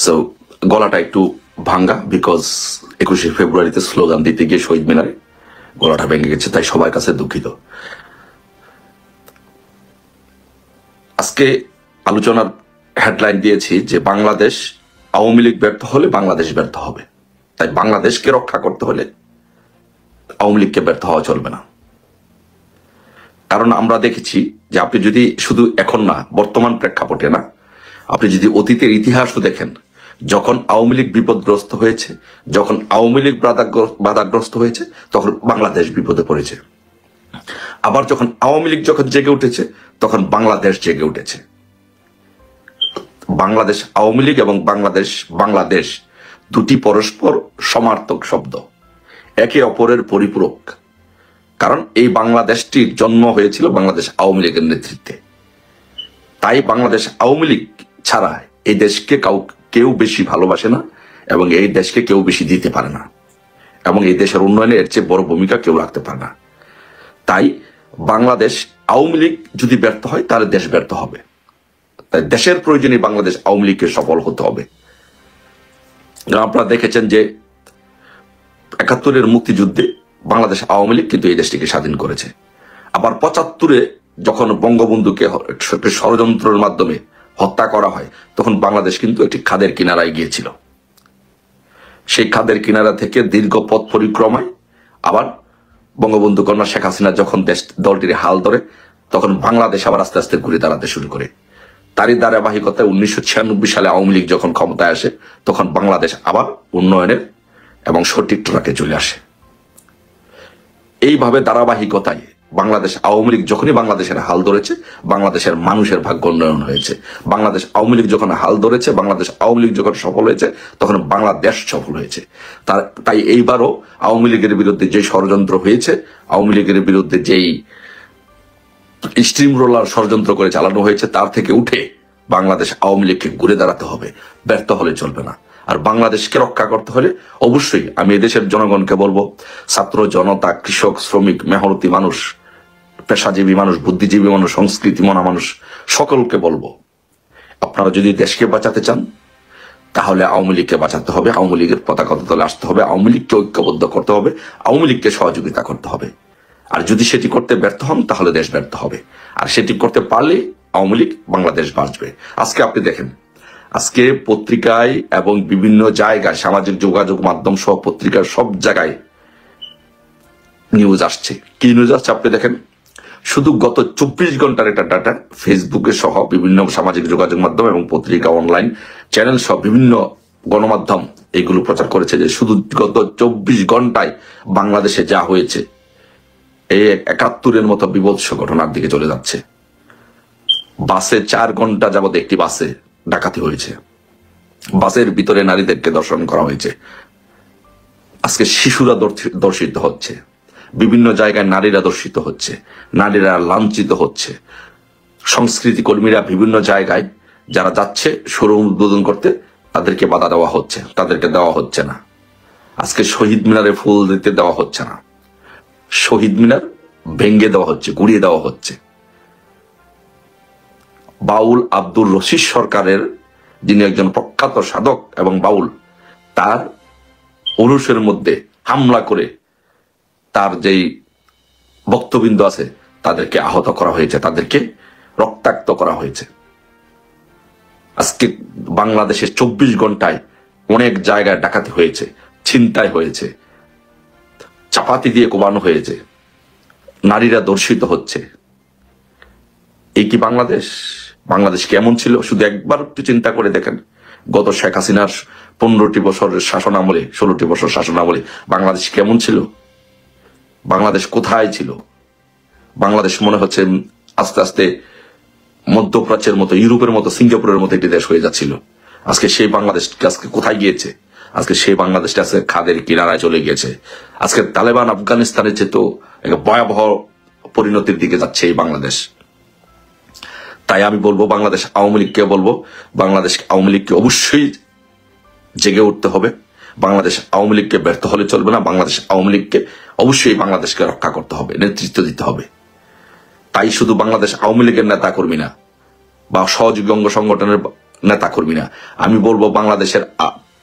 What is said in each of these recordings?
So গলাটা একটু ভাঙ্গা, বিকজ 21শে ফেব্রুয়ারিতে স্লোগান দিতে গিয়ে শহীদ মিনারে গলাটা ভেঙে গেছে, তাই সবার কাছে দুঃখিত। আজকে আলোচনার হেডলাইন দিয়েছি যে বাংলাদেশ আওয়ামী লীগ ব্যর্থ হলে বাংলাদেশ ব্যর্থ হবে, তাই বাংলাদেশকে রক্ষা করতে হলে আওয়ামী লীগকে ব্যর্থ হওয়া চলবে না। কারণ আমরা দেখেছি যে আপনি যদি শুধু এখন না, বর্তমান প্রেক্ষাপটে না, আপনি যদি অতীতের ইতিহাসও দেখেন, যখন আওয়ামী লীগ বিপদগ্রস্ত হয়েছে, যখন আওয়ামী লীগ বাধাগ্রস্ত হয়েছে, তখন বাংলাদেশ বিপদে পড়েছে। আবার যখন আওয়ামী লীগ জেগে উঠেছে, তখন বাংলাদেশ জেগে উঠেছে। বাংলাদেশ আওয়ামী লীগ এবং বাংলাদেশ দুটি পরস্পর সমার্থক শব্দ, একে অপরের পরিপূরক। কারণ এই বাংলাদেশটির জন্ম হয়েছিল বাংলাদেশ আওয়ামী লীগের নেতৃত্বে। তাই বাংলাদেশ আওয়ামী লীগ ছাড়া এই দেশকে কেউ বেশি ভালোবাসে না, এবং এই দেশকে কেউ বেশি দিতে পারে না, এবং এই দেশের উন্নয়নে এর চেয়ে বড় ভূমিকা কেউ রাখতে পারে না। তাই বাংলাদেশ আওয়ামী লীগ যদি ব্যর্থ হয়, তাহলে দেশ ব্যর্থ হবে। তাই দেশের প্রয়োজনে বাংলাদেশ আওয়ামী লীগকে সফল হতে হবে। আপনারা দেখেছেন যে ৭১-এর মুক্তিযুদ্ধে বাংলাদেশ আওয়ামী লীগ কিন্তু এই দেশটিকে স্বাধীন করেছে। আবার ৭৫-এ যখন বঙ্গবন্ধুকে ষড়যন্ত্রের মাধ্যমে হত্যা করা হয়, তখন বাংলাদেশ কিন্তু একটি খাদের কিনারায় গিয়েছিল। সেই খাদের কিনারা থেকে দীর্ঘ পথ পরিক্রমায় আবার বঙ্গবন্ধু কন্যা শেখ হাসিনা যখন দলটির হাল ধরে, তখন বাংলাদেশ আবার আস্তে আস্তে ঘুরে দাঁড়াতে শুরু করে। তারই ধারাবাহিকতায় 1996 সালে আওয়ামী লীগ যখন ক্ষমতায় আসে, তখন বাংলাদেশ আবার উন্নয়নের এবং সঠিক ট্র্যাকে চলে আসে। এইভাবে ধারাবাহিকতায় বাংলাদেশ আওয়ামী লীগ যখনই বাংলাদেশের হাল ধরেছে, বাংলাদেশের মানুষের ভাগ্য উন্নয়ন হয়েছে। বাংলাদেশ আওয়ামী লীগ যখন হাল ধরেছে, বাংলাদেশ আওয়ামী লীগ যখন সফল হয়েছে, তখন বাংলাদেশ সফল হয়েছে। তাই এইবারও আওয়ামী লীগের বিরুদ্ধে যে ষড়যন্ত্র হয়েছে, আওয়ামী লীগের বিরুদ্ধে যেই স্ট্রিম রোলার ষড়যন্ত্র করে চালানো হয়েছে, তার থেকে উঠে বাংলাদেশ আওয়ামী লীগকে ঘুরে দাঁড়াতে হবে, ব্যর্থ হলে চলবে না। আর বাংলাদেশকে রক্ষা করতে হলে অবশ্যই আমি এদেশের জনগণকে বলবো, ছাত্র জনতা, কৃষক, শ্রমিক, মেহনতি মানুষ, পেশাজীবী মানুষ, বুদ্ধিজীবী মানুষ, সংস্কৃতি মনা মানুষ, সকলকে বলবো, আপনারা যদি দেশকে বাঁচাতে চান, তাহলে আওয়ামী লীগকে বাঁচাতে হবে, আওয়ামী লীগের পতাকা তলে আসতে হবে, আওয়ামী লীগকে ঐক্যবদ্ধ করতে হবে, আওয়ামী লীগকে সহযোগিতা করতে হবে। আর যদি সেটি করতে ব্যর্থ হন, তাহলে দেশ ব্যর্থ হবে। আর সেটি করতে পারলে আওয়ামী লীগ, বাংলাদেশ বাঁচবে। আজকে আপনি দেখেন, আজকে পত্রিকায় এবং বিভিন্ন জায়গায়, সামাজিক যোগাযোগ মাধ্যম সহ পত্রিকার সব জায়গায় নিউজ আসছে। কি নিউজ আসছে আপনি দেখেন, শুধু গত 24 ঘন্টার একটা ডাটা ফেসবুকে সহ বিভিন্ন সামাজিক যোগাযোগ মাধ্যম এবং পত্রিকা, অনলাইন চ্যানেল সহ বিভিন্ন গণমাধ্যম এগুলো প্রচার করেছে যে শুধু গত 24 ঘন্টায় বাংলাদেশে যা হয়েছে, এই ৭১-এর মতো বিভৎস ঘটনার দিকে চলে যাচ্ছে। বাসে 4 ঘন্টা যাবত একটি বাসে ডাকাতি হয়েছে, বাসের ভিতরে নারীদেরকে ধর্ষণ করা হয়েছে। আজকে শিশুরা ধর্ষিত হচ্ছে, বিভিন্ন জায়গায় নারীরা ধর্ষিত হচ্ছে, নারীরা লাঞ্ছিত হচ্ছে। সংস্কৃতি কর্মীরা বিভিন্ন জায়গায় যারা যাচ্ছে শোরুম উদ্বোধন করতে, তাদেরকে বাধা দেওয়া হচ্ছে, তাদেরকে দেওয়া হচ্ছে না। আজকে শহীদ মিনারে ফুল দিতে দেওয়া হচ্ছে না, শহীদ মিনার ভেঙ্গে দেওয়া হচ্ছে, গুড়িয়ে দেওয়া হচ্ছে। বাউল আব্দুর রশিদ সরকারের, যিনি একজন প্রখ্যাত সাধক এবং বাউল, তার উরুসের মধ্যে হামলা করে তার যেই ভক্তবৃন্দ আছে তাদেরকে আহত করা হয়েছে, তাদেরকে রক্তাক্ত করা হয়েছে। আজকে বাংলাদেশের 24 ঘন্টায় অনেক জায়গায় ডাকাতি হয়েছে, ছিনতাই হয়েছে, চাপাতি দিয়ে কোবানো হয়েছে, নারীরা ধর্ষিত হচ্ছে। এই কি বাংলাদেশ? বাংলাদেশ কেমন ছিল শুধু একবার একটু চিন্তা করে দেখেন। গত শেখ হাসিনার 15টি বছরের শাসন আমলে, 16টি বছর শাসন আমলে বাংলাদেশ কেমন ছিল? বাংলাদেশ কোথায় ছিল? বাংলাদেশ মনে হচ্ছে আস্তে আস্তে মধ্যপ্রাচ্যের মতো, ইউরোপের মতো, সিঙ্গাপুরের মতো একটি দেশ হয়ে যাচ্ছিল। আজকে সেই বাংলাদেশ আজকে কোথায় গিয়েছে? আজকে সেই বাংলাদেশটা আজকে খাদের কিনারায় চলে গিয়েছে। আজকে তালেবান আফগানিস্তানের চেয়ে তো ভয়াবহ পরিণতির দিকে যাচ্ছে এই বাংলাদেশ। তাই আমি বলবো, বাংলাদেশ আওয়ামী লীগকে বলবো, বাংলাদেশ আওয়ামী লীগকে অবশ্যই জেগে উঠতে হবে। বাংলাদেশ আওয়ামী লীগকে ব্যর্থ হলে চলবে না। বাংলাদেশ আওয়ামী লীগকে অবশ্যই বাংলাদেশকে রক্ষা করতে হবে, নেতৃত্ব দিতে হবে। তাই শুধু বাংলাদেশ আওয়ামী লীগের নেতা কর্মী না, বা সহযোগী অঙ্গ সংগঠনের নেতাকর্মী না, আমি বলবো বাংলাদেশের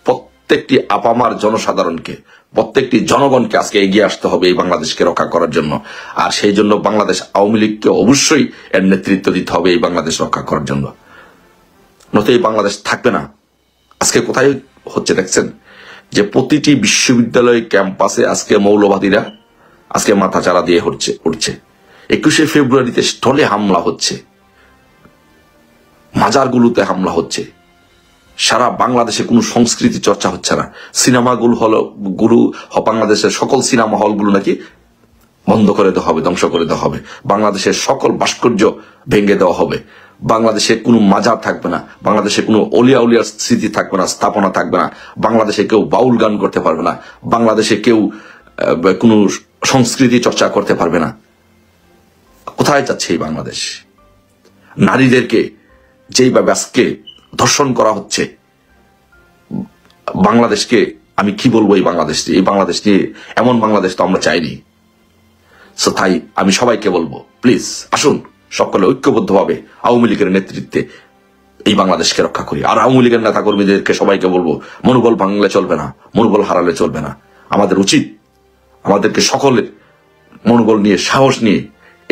প্রত্যেকটি আপামার জনসাধারণকে, প্রত্যেকটি জনগণকে আজকে এগিয়ে আসতে হবে এই বাংলাদেশকে রক্ষা করার জন্য। আর সেই জন্য বাংলাদেশ আওয়ামী লীগকে অবশ্যই এর নেতৃত্ব দিতে হবে এই বাংলাদেশ রক্ষা করার জন্য, নয়তো এই বাংলাদেশ থাকবে না। আজকে কোথায় হচ্ছে দেখছেন যে প্রতিটি বিশ্ববিদ্যালয় ক্যাম্পাসে আজকে মৌলবাদীরা আজকে মাথা চারা দিয়ে উঠছে। 21শে ফেব্রুয়ারিতে স্টলে হামলা হচ্ছে, মাজারগুলোতে হামলা হচ্ছে, সারা বাংলাদেশে কোনো সংস্কৃতি চর্চা হচ্ছে না। সিনেমাগুলো বাংলাদেশের সকল সিনেমা হলগুলো নাকি বন্ধ করে দেওয়া হবে, ধ্বংস করে দেওয়া হবে, বাংলাদেশের সকল ভাস্কর্য ভেঙে দেওয়া হবে, বাংলাদেশে কোনো মাজার থাকবে না, বাংলাদেশে কোনো অলিয়া উলিয়ার স্মৃতি থাকবে না, স্থাপনা থাকবে না, বাংলাদেশে কেউ বাউল গান করতে পারবে না, বাংলাদেশে কেউ কোনো সংস্কৃতি চর্চা করতে পারবে না। কোথায় যাচ্ছে এই বাংলাদেশ? নারীদেরকে যেইভাবে আজকে ধর্ষণ করা হচ্ছে, বাংলাদেশকে আমি কি বলবো, এই বাংলাদেশ নিয়ে এমন বাংলাদেশ তো আমরা চাইনি। তাই আমি সবাইকে বলবো, প্লিজ আসুন সকলে ঐক্যবদ্ধভাবে আওয়ামী লীগের নেতৃত্বে এই বাংলাদেশকে রক্ষা করি। আর আওয়ামী লীগের নেতা কর্মীদেরকে সবাইকে বলবো, মনোবল ভাঙলে চলবে না, মনোবল হারালে চলবে না। আমাদের উচিত আমাদেরকে সকলের মনোবল নিয়ে, সাহস নিয়ে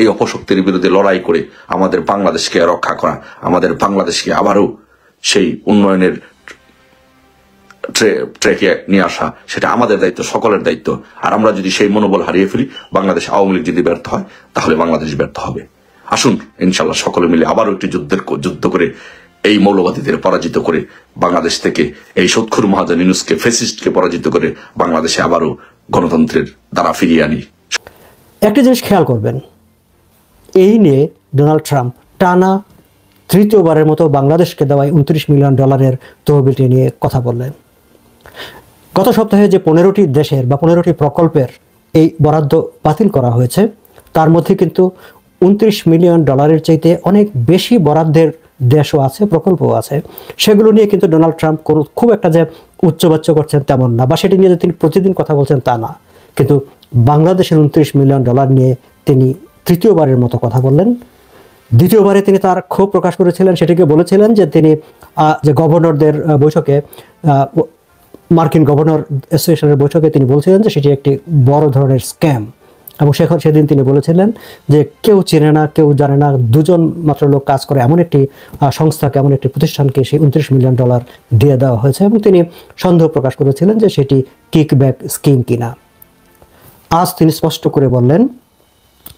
এই অপশক্তির বিরুদ্ধে লড়াই করে আমাদের বাংলাদেশকে রক্ষা করা, আমাদের বাংলাদেশকে আবারও সেই উন্নয়নের ট্র্যাকে নিয়ে আসা, সেটা আমাদের দায়িত্ব, সকলের দায়িত্ব। আর আমরা যদি সেই মনোবল হারিয়ে ফেলি, বাংলাদেশ আওয়ামী লীগ যদি ব্যর্থ হয়, তাহলে বাংলাদেশ ব্যর্থ হবে। আসুন ইনশাল্লাহ সকলে মিলে আবারও একটি যুদ্ধ করে এই মৌলবাদীদের পরাজিত করে বাংলাদেশ থেকে এই সৎখুর মহাজন ইউনূসকে, ফ্যাসিস্টকে পরাজিত করে বাংলাদেশে আবারও গণতন্ত্রের দ্বারা ফিরিয়ে আনি। একটা জিনিস খেয়াল করবেন, এই নিয়ে ডোনাল্ড ট্রাম্প টানা তৃতীয়বারের মতো বাংলাদেশকে দেওয়ায় $29 মিলিয়ন তহবিলটি নিয়ে কথা বললেন। গত সপ্তাহে যে 15টি দেশের বা 15টি প্রকল্পের এই বরাদ্দ বাতিল করা হয়েছে, তার মধ্যে কিন্তু $29 মিলিয়ন চাইতে অনেক বেশি বরাদ্দের দেশও আছে, প্রকল্পও আছে। সেগুলো নিয়ে কিন্তু ডোনাল্ড ট্রাম্প খুব একটা যে উচ্চবাচ্য করছেন তেমন না, বা সেটি নিয়ে যে তিনি প্রতিদিন কথা বলছেন তা না। কিন্তু বাংলাদেশের $29 মিলিয়ন নিয়ে তিনি তৃতীয়বারের মতো কথা বললেন। দ্বিতীয়বারে তিনি তার ক্ষোভ প্রকাশ করেছিলেন, সেটিকে বলেছিলেন যে তিনি যে গভর্নরদের বৈঠকে, মার্কিন গভর্নর অ্যাসোসিয়েশনের বৈঠকে তিনি বলছিলেন যে সেটি একটি বড় ধরনের স্ক্যাম। এবং সেদিন তিনি বলেছিলেন যে কেউ চেনে না, কেউ জানে না, দুজন মাত্র লোক কাজ করে এমন একটি সংস্থাকে, এমন একটি প্রতিষ্ঠানকে সেই $29 মিলিয়ন দিয়ে দেওয়া হয়েছে। এবং তিনি সন্দেহ প্রকাশ করেছিলেন যে সেটি কিকব্যাক স্কিম কিনা। আজ তিনি স্পষ্ট করে বললেন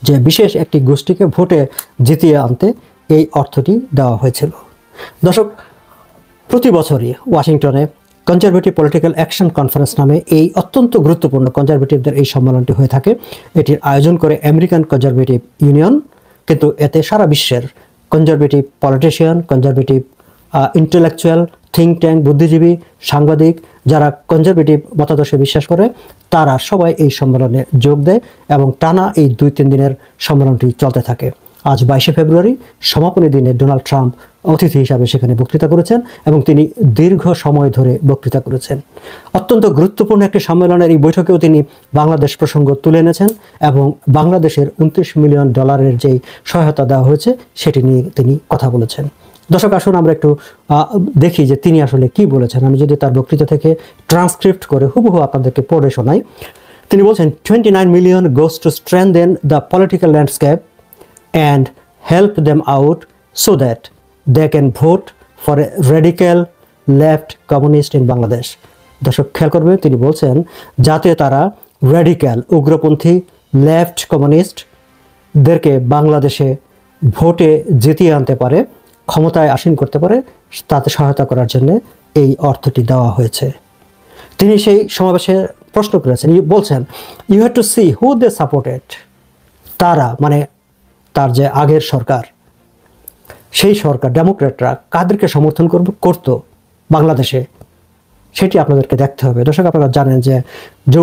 যে বিশেষ একটি গোষ্ঠীকে ভোটে জিতিয়ে আনতে এই অর্থটি দেওয়া হয়েছিল। দর্শক, প্রতি বছরই ওয়াশিংটনে কনজারভেটিভ পলিটিক্যাল অ্যাকশন কনফারেন্স নামে এই অত্যন্ত গুরুত্বপূর্ণ কনজারভেটিভদের এই সম্মেলনটি হয়ে থাকে। এটির আয়োজন করে আমেরিকান কনজারভেটিভ ইউনিয়ন, কিন্তু এতে সারা বিশ্বের conservative politician, conservative intellectual, think tank, বুদ্ধিজীবী, সাংবাদিক, যারা কনজারভেটিভ মতাদর্শে বিশ্বাস করে, তারা সবাই এই সম্মেলনে যোগ দেয় এবং টানা এই 2-3 দিনের সম্মেলনটি চলতে থাকে। আজ 22শে ফেব্রুয়ারি সমাপনী দিনে ডোনাল্ড ট্রাম্প অতিথি হিসাবে সেখানে বক্তৃতা করেছেন এবং তিনি দীর্ঘ সময় ধরে বক্তৃতা করেছেন। অত্যন্ত গুরুত্বপূর্ণ একটি সম্মেলনের এই বৈঠকেও তিনি বাংলাদেশ প্রসঙ্গ তুলে এনেছেন এবং বাংলাদেশের $29 মিলিয়ন যেই সহায়তা দেওয়া হয়েছে সেটি নিয়ে তিনি কথা বলেছেন। দর্শক, আসুন আমরা একটু দেখি যে তিনি আসলে কি বলেছেন। আমি যদি তার বক্তৃতা থেকে ট্রান্সক্রিপ্ট করে হুবহু আপনাদেরকে পড়ে শোনাই। তিনি বলছেন, 29 million goes to strengthen the political landscape and help them out so that they can vote for a radical left communist in Bangladesh. দর্শক খেয়াল করবেন, তিনি বলছেন যাতে তারা র্যাডিক্যাল উগ্রপন্থী লেফট কমিউনিস্টদেরকে বাংলাদেশে ভোটে জিতিয়ে আনতে পারে, ক্ষমতায় আসীন করতে পারে, তাতে সহায়তা করার জন্য এই অর্থটি দেওয়া হয়েছে। তিনি সেই সমাবেশে প্রশ্ন করেছেন, বলছেন you have to see who they supported. তারা মানে তার যে আগের সরকার, সেই সরকার ডেমোক্রেটরা কাদেরকে সমর্থন করত বাংলাদেশে, সেটি আপনাদেরকে দেখতে হবে। দর্শক, আপনারা জানেন যে জো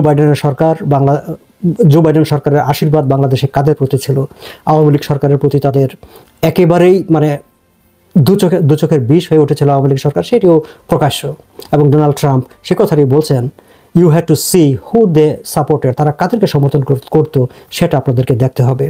বাইডেন সরকারের আশীর্বাদ বাংলাদেশে কাদের প্রতি ছিল? আওয়ামী লীগ সরকারের প্রতি তাদের একেবারেই মানে দু চোখের বিষ হয়ে উঠেছিল আওয়ামী লীগ সরকার, সেটিও প্রকাশ্য। এবং ডোনাল্ড ট্রাম্প সে কথাটি বলছেন, you have to see who they supported, তারা কাদেরকে সমর্থন করতো সেটা আপনাদেরকে দেখতে হবে।